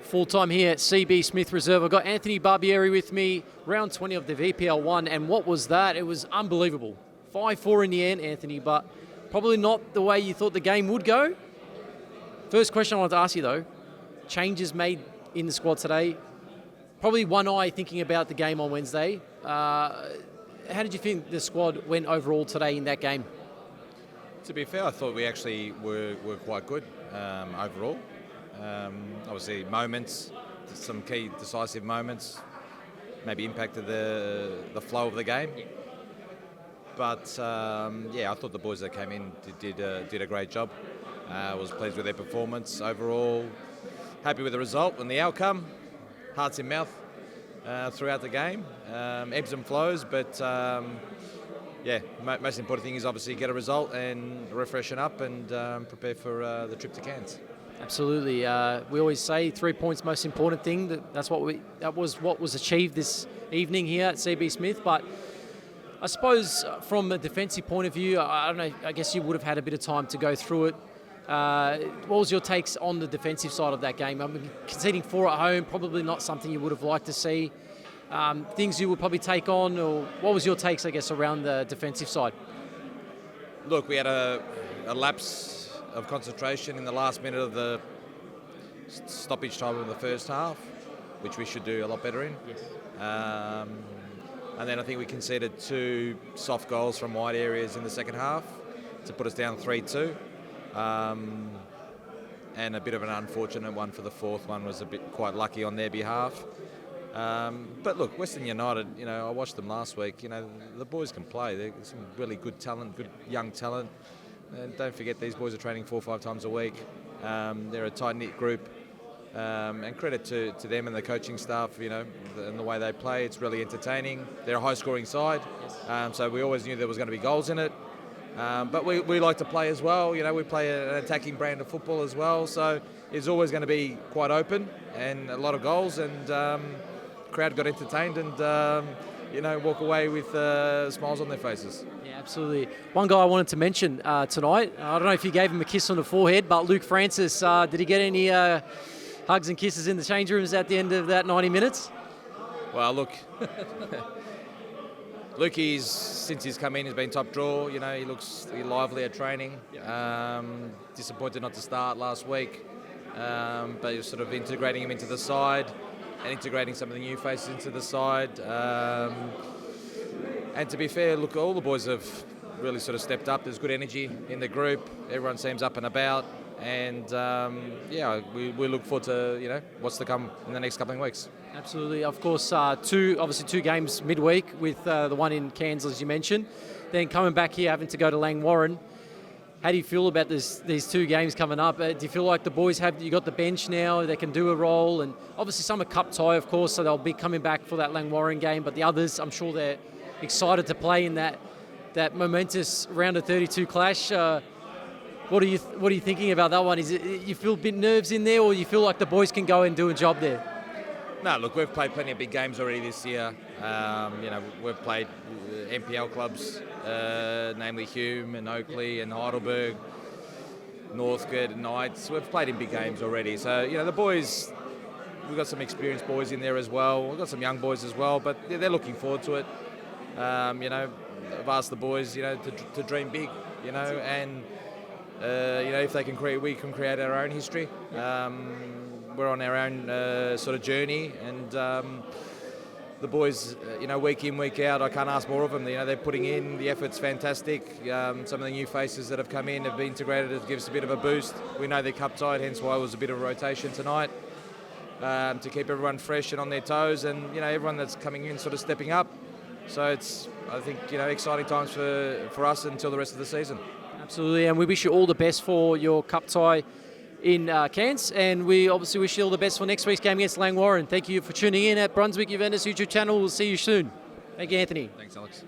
Full time here at CB Smith Reserve. I've got Anthony Barbieri with me, round 20 of the VPL1, and what was that? It was unbelievable. 5-4 in the end, Anthony, but probably not the way you thought the game would go. First question I wanted to ask you, though, changes made in the squad today. Probably one eye thinking about the game on Wednesday. How did you think the squad went overall today in that game? To be fair, I thought we actually were quite good overall. Obviously, some key decisive moments, maybe impacted the flow of the game. But I thought the boys that came in did a great job. I was pleased with their performance overall. Happy with the result and the outcome. Hearts in mouth throughout the game. Ebbs and flows, but most important thing is obviously get a result and refreshen up and prepare for the trip to Cairns. Absolutely. We always say 3 points most important thing. That was what was achieved this evening here at CB Smith. But I suppose from a defensive point of view, I don't know. I guess you would have had a bit of time to go through it. What was your takes on the defensive side of that game? I mean, conceding 4 at home, probably not something you would have liked to see. Things you would probably take on, or what was your takes, I guess, around the defensive side? Look, we had a lapse of concentration in the last minute of the stoppage time of the first half, which we should do a lot better in. Yes. And then I think we conceded 2 soft goals from wide areas in the second half to put us down 3-2. And a bit of an unfortunate one for the fourth one was quite lucky on their behalf. But look, Western United, I watched them last week. The boys can play. They're some really good talent, good young talent. And don't forget, these boys are training 4 or 5 times a week. They're a tight-knit group. And credit to them and the coaching staff, and the way they play. It's really entertaining. They're a high-scoring side. Yes. So we always knew there was going to be goals in it. But we like to play as well. We play an attacking brand of football as well. So it's always going to be quite open and a lot of goals. And crowd got entertained and, walk away with smiles on their faces. Yeah, absolutely. One guy I wanted to mention tonight, I don't know if you gave him a kiss on the forehead, but Luke Francis, did he get any hugs and kisses in the change rooms at the end of that 90 minutes? Well, look, Lukey's, since he's come in, he's been top draw. He looks lively at training. Disappointed not to start last week, but you're sort of integrating him into the side and integrating some of the new faces into the side. And to be fair, look, all the boys have really sort of stepped up. There's good energy in the group. Everyone seems up and about. And, we look forward to, what's to come in the next couple of weeks. Absolutely. Of course, 2 games midweek with the one in Cairns, as you mentioned. Then coming back here, having to go to Langwarrin. How do you feel about these 2 games coming up? Do you feel like the boys you got the bench now, they can do a role? And obviously some are cup tie, of course, so they'll be coming back for that Langwarrin game. But the others, I'm sure they're excited to play in that momentous round of 32 clash. What are you thinking about that one? Is it you feel a bit nerves in there, or you feel like the boys can go and do a job there? No, look, we've played plenty of big games already this year. We've played NPL clubs, namely Hume and Oakley and Heidelberg, Northcote and Knights. We've played in big games already. So, the boys, we've got some experienced boys in there as well. We've got some young boys as well, but they're looking forward to it. I've asked the boys, to dream big, and if they can create, we can create our own history. We're on our own sort of journey, and the boys, week in, week out, I can't ask more of them. They're putting in, the effort's fantastic. Some of the new faces that have come in have been integrated. It gives a bit of a boost. We know they're cup tied, hence why it was a bit of a rotation tonight, to keep everyone fresh and on their toes, and everyone that's coming in sort of stepping up. So it's, I think, exciting times for us until the rest of the season. Absolutely, and we wish you all the best for your cup tie in Cairns, and we obviously wish you all the best for next week's game against Langwarrin. Thank you for tuning in at Brunswick Juventus YouTube channel. We'll see you soon. Thank you, Anthony. Thanks, Alex.